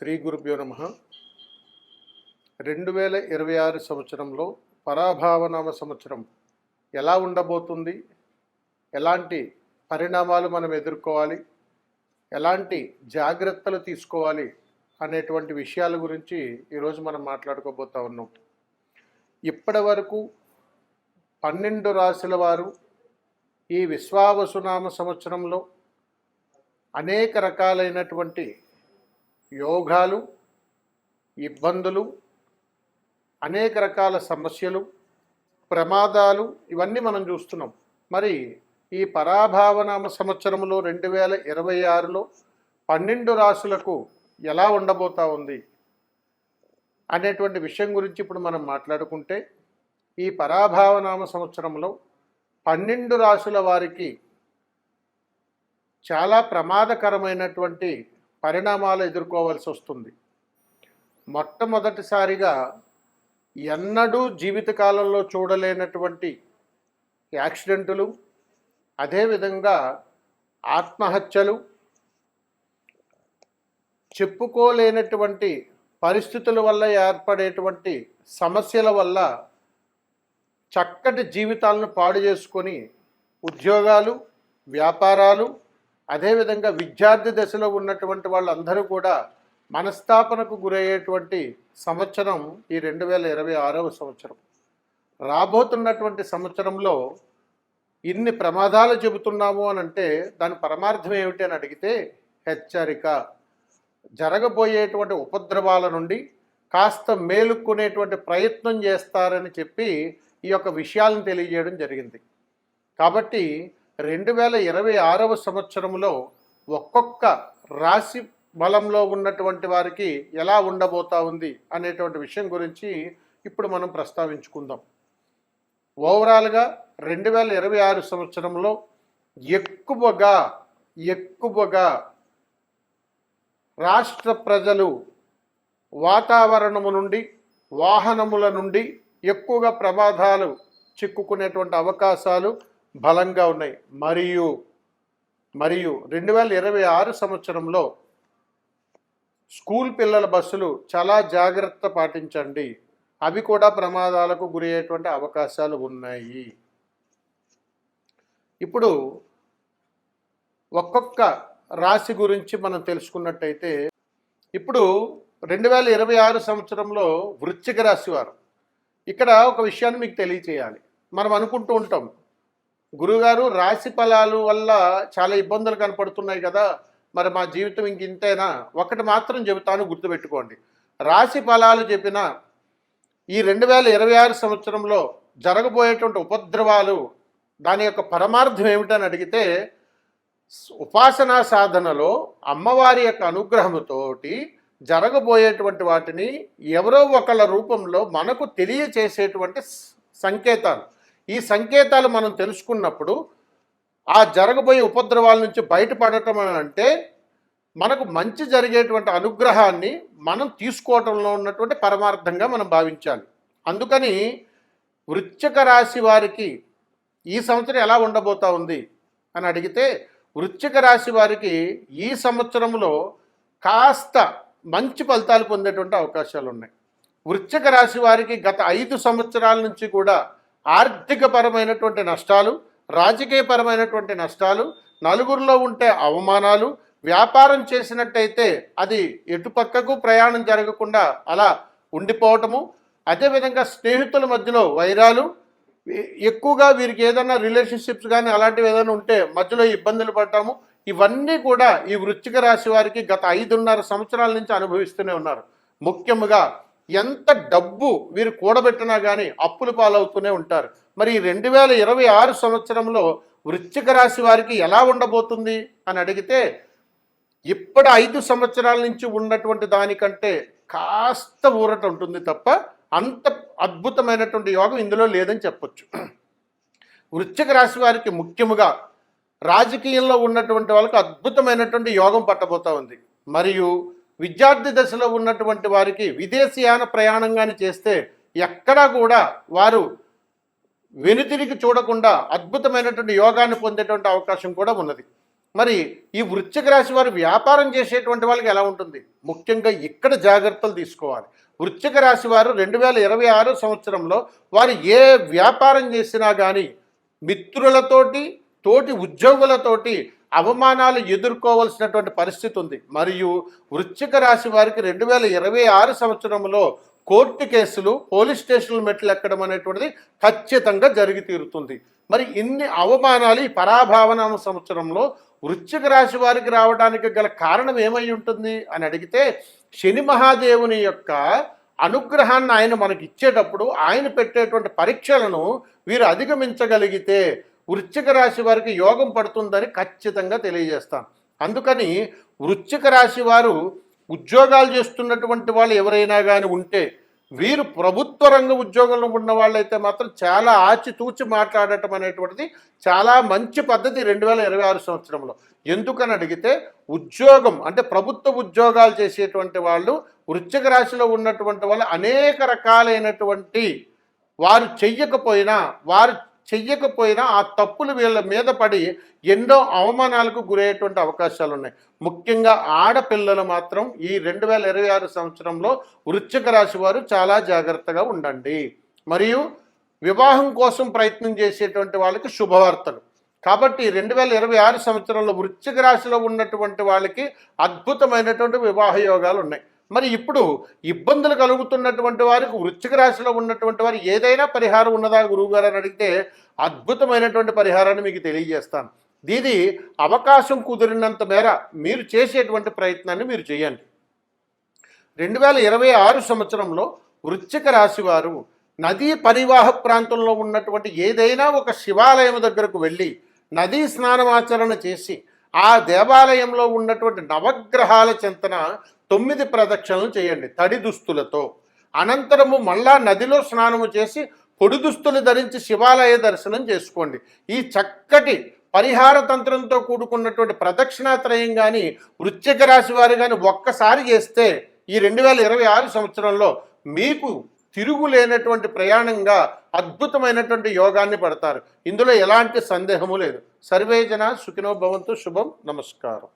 శ్రీ గురుభ్యో నమః. 2026 సంవత్సరంలో పరాభావనామ సంవత్సరం ఎలా ఉండబోతుంది, ఎలాంటి పరిణామాలు మనం ఎదుర్కోవాలి, ఎలాంటి జాగ్రత్తలు తీసుకోవాలి అనేటువంటి విషయాల గురించి ఈరోజు మనం మాట్లాడుకోబోతా ఉన్నాం. ఇప్పటి వరకు 12 రాశుల వారు ఈ విశ్వావసునామ సంవత్సరంలో అనేక రకాలైనటువంటి యోగాలు, ఇబ్బందులు, అనేక రకాల సమస్యలు, ప్రమాదాలు ఇవన్నీ మనం చూస్తున్నాం. మరి ఈ పరాభావనామ సంవత్సరంలో 2026లో 12 రాశులకు ఎలా ఉండబోతా ఉంది అనేటువంటి విషయం గురించి ఇప్పుడు మనం మాట్లాడుకుంటే, ఈ పరాభావనామ సంవత్సరంలో 12 రాశుల వారికి చాలా ప్రమాదకరమైనటువంటి పరిణామాలు ఎదుర్కోవాల్సి వస్తుంది. మొట్టమొదటిసారిగా ఎన్నడూ జీవితకాలంలో చూడలేనటువంటి యాక్సిడెంటులు, అదేవిధంగా ఆత్మహత్యలు, చెప్పుకోలేనటువంటి పరిస్థితుల వల్ల ఏర్పడేటువంటి సమస్యల వల్ల చక్కటి జీవితాలను పాడు చేసుకొని ఉద్యోగాలు, వ్యాపారాలు, అదేవిధంగా విద్యార్థి దశలో ఉన్నటువంటి వాళ్ళందరూ కూడా మనస్తాపనకు గురయ్యేటువంటి సంవత్సరం ఈ 2026వ సంవత్సరం. రాబోతున్నటువంటి సంవత్సరంలో ఇన్ని ప్రమాదాలు చెబుతున్నాము అని అంటే దాని పరమార్థం ఏమిటి అని అడిగితే, హెచ్చరిక, జరగబోయేటువంటి ఉపద్రవాల నుండి కాస్త మేలుకునేటువంటి ప్రయత్నం చేస్తారని చెప్పి ఈ యొక్క విషయాలను తెలియజేయడం జరిగింది. కాబట్టి 2026వ సంవత్సరంలో ఒక్కొక్క రాశి బలంలో ఉన్నటువంటి వారికి ఎలా ఉండబోతా ఉంది అనేటువంటి విషయం గురించి ఇప్పుడు మనం ప్రస్తావించుకుందాం. ఓవరాల్గా 2026 సంవత్సరంలో ఎక్కువగా రాష్ట్ర ప్రజలు వాతావరణము నుండి, వాహనముల నుండి ఎక్కువగా ప్రమాదాలు చిక్కుకునేటువంటి అవకాశాలు బలంగా ఉన్నాయి. మరియు 2026 సంవత్సరంలో స్కూల్ పిల్లల బస్సులు చాలా జాగ్రత్త పాటించండి, అవి కూడా ప్రమాదాలకు గురయ్యేటువంటి అవకాశాలు ఉన్నాయి. ఇప్పుడు ఒక్కొక్క రాశి గురించి మనం తెలుసుకున్నట్టయితే, ఇప్పుడు 2026 సంవత్సరంలో వృశ్చిక రాశి వారు, ఇక్కడ ఒక విషయాన్ని మీకు తెలియచేయాలి. మనం అనుకుంటూ ఉంటాం, గురుగారు రాశి ఫలాలు వల్ల చాలా ఇబ్బందులు కనపడుతున్నాయి కదా, మరి మా జీవితం ఇంక ఇంతేనా? ఒకటి మాత్రం చెబుతాను, గుర్తుపెట్టుకోండి. రాశి ఫలాలు చెప్పిన ఈ 2026 సంవత్సరంలో జరగబోయేటువంటి ఉపద్రవాలు, దాని యొక్క పరమార్థం ఏమిటని అడిగితే, ఉపాసనా సాధనలో అమ్మవారి యొక్క అనుగ్రహముతోటి జరగబోయేటువంటి వాటిని ఎవరో ఒకళ్ళ రూపంలో మనకు తెలియచేసేటువంటి సంకేతాలు. ఈ సంకేతాలు మనం తెలుసుకున్నప్పుడు ఆ జరగబోయే ఉపద్రవాల నుంచి బయటపడటం అని అంటే మనకు మంచి జరిగేటువంటి అనుగ్రహాన్ని మనం తీసుకోవటంలో ఉన్నటువంటి పరమార్థంగా మనం భావించాలి. అందుకని వృశ్చిక రాశి వారికి ఈ సంవత్సరం ఎలా ఉండబోతా ఉంది అని అడిగితే, వృశ్చిక రాశి వారికి ఈ సంవత్సరంలో కాస్త మంచి ఫలితాలు పొందేటువంటి అవకాశాలు ఉన్నాయి. వృశ్చిక రాశి వారికి గత 5 సంవత్సరాల నుంచి కూడా ఆర్థికపరమైనటువంటి నష్టాలు, రాజకీయపరమైనటువంటి నష్టాలు, నలుగురిలో ఉంటే అవమానాలు, వ్యాపారం చేసినట్టయితే అది ఎటుపక్కకు ప్రయాణం జరగకుండా అలా ఉండిపోవటము, అదేవిధంగా స్నేహితుల మధ్యలో వైరాలు, ఎక్కువగా వీరికి ఏదైనా రిలేషన్షిప్స్ కానీ అలాంటివి ఏదైనా ఉంటే మధ్యలో ఇబ్బందులు పడటము, ఇవన్నీ కూడా ఈ వృశ్చిక రాశి వారికి గత 5.5 సంవత్సరాల నుంచి అనుభవిస్తూనే ఉన్నారు. ముఖ్యంగా ఎంత డబ్బు వీరు కూడబెట్టినా కానీ అప్పుల పాలవుతూనే ఉంటారు. మరి 2026 సంవత్సరంలో వృశ్చిక రాశి వారికి ఎలా ఉండబోతుంది అని అడిగితే, ఇప్పుడు 5 సంవత్సరాల నుంచి ఉన్నటువంటి దానికంటే కాస్త ఊరట ఉంటుంది తప్ప అంత అద్భుతమైనటువంటి యోగం ఇందులో లేదని చెప్పొచ్చు. వృశ్చిక రాశి వారికి ముఖ్యముగా రాజకీయంలో ఉన్నటువంటి వాళ్ళకి అద్భుతమైనటువంటి యోగం పట్టబోతా ఉంది. మరియు విద్యార్థి దశలో ఉన్నటువంటి వారికి విదేశీయాన ప్రయాణంగాని చేస్తే ఎక్కడా కూడా వారు వెనుతిరిగి చూడకుండా అద్భుతమైనటువంటి యోగాన్ని పొందేటువంటి అవకాశం కూడా ఉన్నది. మరి ఈ వృశ్చిక రాశి వారు వ్యాపారం చేసేటువంటి వాళ్ళకి ఎలా ఉంటుంది? ముఖ్యంగా ఇక్కడ జాగ్రత్తలు తీసుకోవాలి. వృశ్చిక రాశి వారు 2026 సంవత్సరంలో వారు ఏ వ్యాపారం చేసినా కానీ మిత్రులతోటి, తోటి ఉద్యోగులతోటి అవమానాలు ఎదుర్కోవాల్సినటువంటి పరిస్థితి ఉంది. మరియు వృశ్చిక రాశి వారికి 2026 సంవత్సరంలో కోర్టు కేసులు, పోలీస్ స్టేషన్ల మెట్లు ఎక్కడం అనేటువంటిది ఖచ్చితంగా జరిగి తీరుతుంది. మరి ఇన్ని అవమానాలు ఈ పరాభావన సంవత్సరంలో వృశ్చిక రాశి వారికి రావడానికి గల కారణం ఏమై ఉంటుంది అని అడిగితే, శని మహాదేవుని యొక్క అనుగ్రహాన్ని ఆయన మనకి ఇచ్చేటప్పుడు ఆయన పెట్టేటువంటి పరీక్షలను వీరు అధిగమించగలిగితే వృశ్చిక రాశి వారికి యోగం పడుతుందని ఖచ్చితంగా తెలియజేస్తాను. అందుకని వృశ్చిక రాశి వారు ఉద్యోగాలు చేస్తున్నటువంటి వాళ్ళు ఎవరైనా కానీ ఉంటే, వీరు ప్రభుత్వ రంగ ఉద్యోగంలో ఉన్న వాళ్ళైతే మాత్రం చాలా ఆచితూచి మాట్లాడటం అనేటువంటిది చాలా మంచి పద్ధతి 2026 సంవత్సరంలో. ఎందుకని అడిగితే, ఉద్యోగం అంటే ప్రభుత్వ ఉద్యోగాలు చేసేటువంటి వాళ్ళు వృశ్చిక రాశిలో ఉన్నటువంటి వాళ్ళు అనేక రకాలైనటువంటి వారు చెయ్యకపోయినా ఆ తప్పులు వీళ్ళ మీద పడి ఎన్నో అవమానాలకు గురయ్యేటువంటి అవకాశాలు ఉన్నాయి. ముఖ్యంగా ఆడపిల్లలు మాత్రం ఈ 2026 సంవత్సరంలో వృశ్చిక రాశి వారు చాలా జాగ్రత్తగా ఉండండి. మరియు వివాహం కోసం ప్రయత్నం చేసేటువంటి వాళ్ళకి శుభవార్తలు. కాబట్టి 2026 సంవత్సరంలో వృశ్చిక రాశిలో ఉన్నటువంటి వాళ్ళకి అద్భుతమైనటువంటి వివాహ యోగాలు ఉన్నాయి. మరి ఇప్పుడు ఇబ్బందులు కలుగుతున్నటువంటి వారికి వృశ్చిక రాశిలో ఉన్నటువంటి వారు ఏదైనా పరిహారం ఉన్నదా గురువుగారు అని అడిగితే, అద్భుతమైనటువంటి పరిహారాన్ని మీకు తెలియజేస్తాను. దీని అవకాశం కుదిరినంత మేర మీరు చేసేటువంటి ప్రయత్నాన్ని మీరు చేయండి. 2026 సంవత్సరంలో వృశ్చిక రాశి వారు నదీ పరివాహ ప్రాంతంలో ఉన్నటువంటి ఏదైనా ఒక శివాలయం దగ్గరకు వెళ్ళి నదీ స్నానమాచరణ చేసి ఆ దేవాలయంలో ఉన్నటువంటి నవగ్రహాల చెంతన 9 ప్రదక్షిణలు చేయండి తడి దుస్తులతో. అనంతరము మళ్ళా నదిలో స్నానము చేసి పొడి దుస్తులు ధరించి శివాలయ దర్శనం చేసుకోండి. ఈ చక్కటి పరిహార తంత్రంతో కూడుకున్నటువంటి ప్రదక్షిణాత్రయం కానీ వృశ్చిక రాశి వారు కానీ ఒక్కసారి చేస్తే ఈ 2026 సంవత్సరంలో మీకు తిరుగులేనటువంటి ప్రయాణంగా అద్భుతమైనటువంటి యోగాన్ని పడతారు. ఇందులో ఎలాంటి సందేహము లేదు. సర్వే జన సుఖినో భవంతు. శుభం. నమస్కారం.